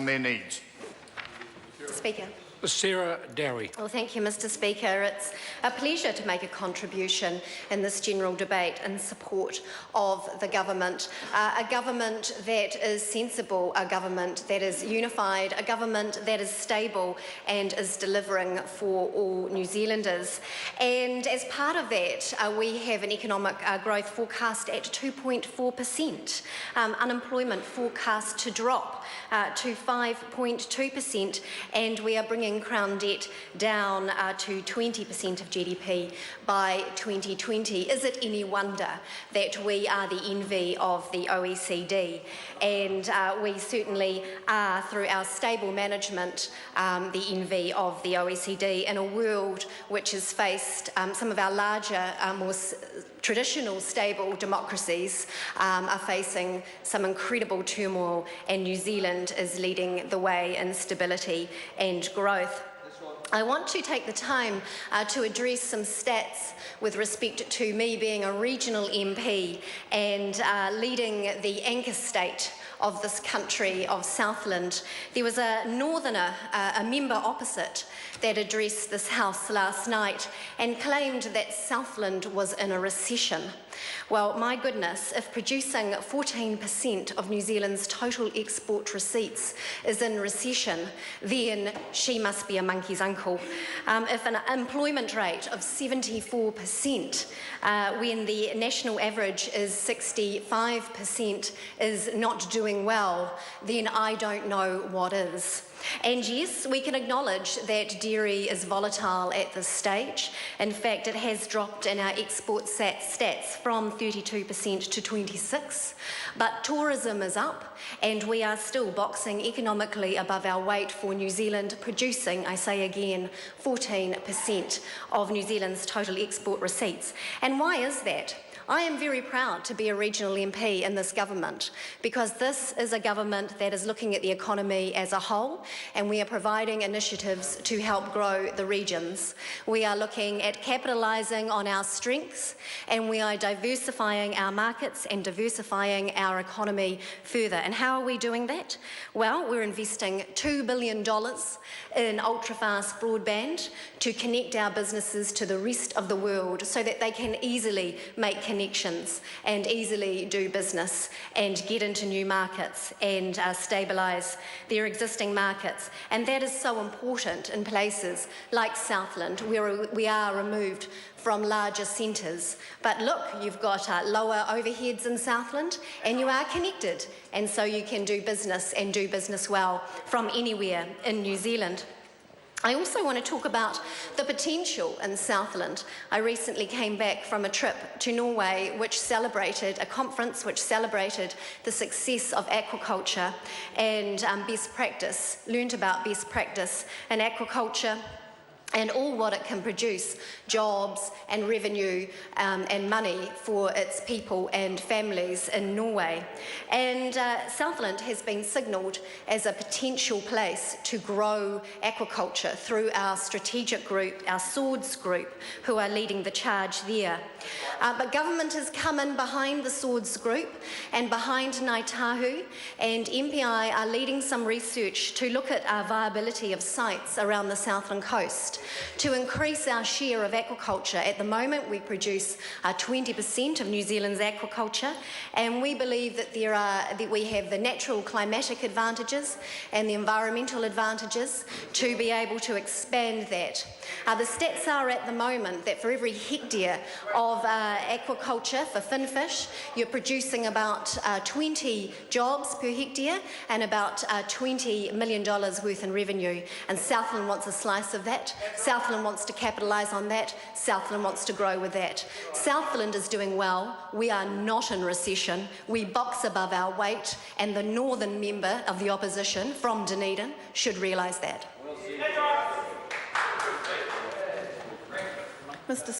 on their needs. Speaker. Sarah Dowie. Well, thank you, Mr. Speaker. It's a pleasure to make a contribution in this general debate in support of the government. A government that is sensible, a government that is unified, a government that is stable and is delivering for all New Zealanders. And as part of that, we have an economic growth forecast at 2.4%, unemployment forecast to drop to 5.2%, and we are bringing Crown debt down to 20% of GDP by 2020. Is it any wonder that we are the envy of the OECD? And we certainly are, through our stable management, the envy of the OECD in a world which has faced some of our larger, more traditional stable democracies are facing some incredible turmoil, and New Zealand is leading the way in stability and growth. I want to take the time to address some stats with respect to me being a regional MP and leading the anchor state of this country, of Southland. There was a northerner, a member opposite, that addressed this House last night and claimed that Southland was in a recession. Well, my goodness, if producing 14% of New Zealand's total export receipts is in recession, then she must be a monkey's uncle. If an employment rate of 74%, when the national average is 65%, is not doing well, then I don't know what is. And yes, we can acknowledge that dairy is volatile at this stage. In fact, it has dropped in our export stats from 32% to 26%. But tourism is up, and we are still boxing economically above our weight for New Zealand, producing, I say again, 14% of New Zealand's total export receipts. And why is that? I am very proud to be a regional MP in this government, because this is a government that is looking at the economy as a whole, and we are providing initiatives to help grow the regions. We are looking at capitalising on our strengths, and we are diversifying our markets and diversifying our economy further. And how are we doing that? Well, we're investing $2 billion in ultra-fast broadband to connect our businesses to the rest of the world so that they can easily make connections and easily do business and get into new markets and stabilise their existing markets. And that is so important in places like Southland, where we are removed from larger centres. But look, you've got lower overheads in Southland, and you are connected, and so you can do business and do business well from anywhere in New Zealand. I also want to talk about the potential in Southland. I recently came back from a trip to Norway, which celebrated a conference which celebrated the success of aquaculture and best practice, learnt about best practice in aquaculture and all what it can produce, jobs and revenue and money for its people and families in Norway. And Southland has been signalled as a potential place to grow aquaculture through our strategic group, our Swords group, who are leading the charge there. But government has come in behind the Swords group and behind Ngāi Tahu, and MPI are leading some research to look at our viability of sites around the Southland coast to increase our share of aquaculture. At the moment, we produce 20% of New Zealand's aquaculture, and we believe that we have the natural climatic advantages and the environmental advantages to be able to expand that. The stats are at the moment that for every hectare of aquaculture for finfish, you're producing about 20 jobs per hectare and about $20 million worth in revenue. And Southland wants a slice of that. Southland wants to capitalise on that. Southland wants to grow with that. Southland is doing well. We are not in recession. We box above our weight, and the northern member of the opposition from Dunedin should realise that. Mr.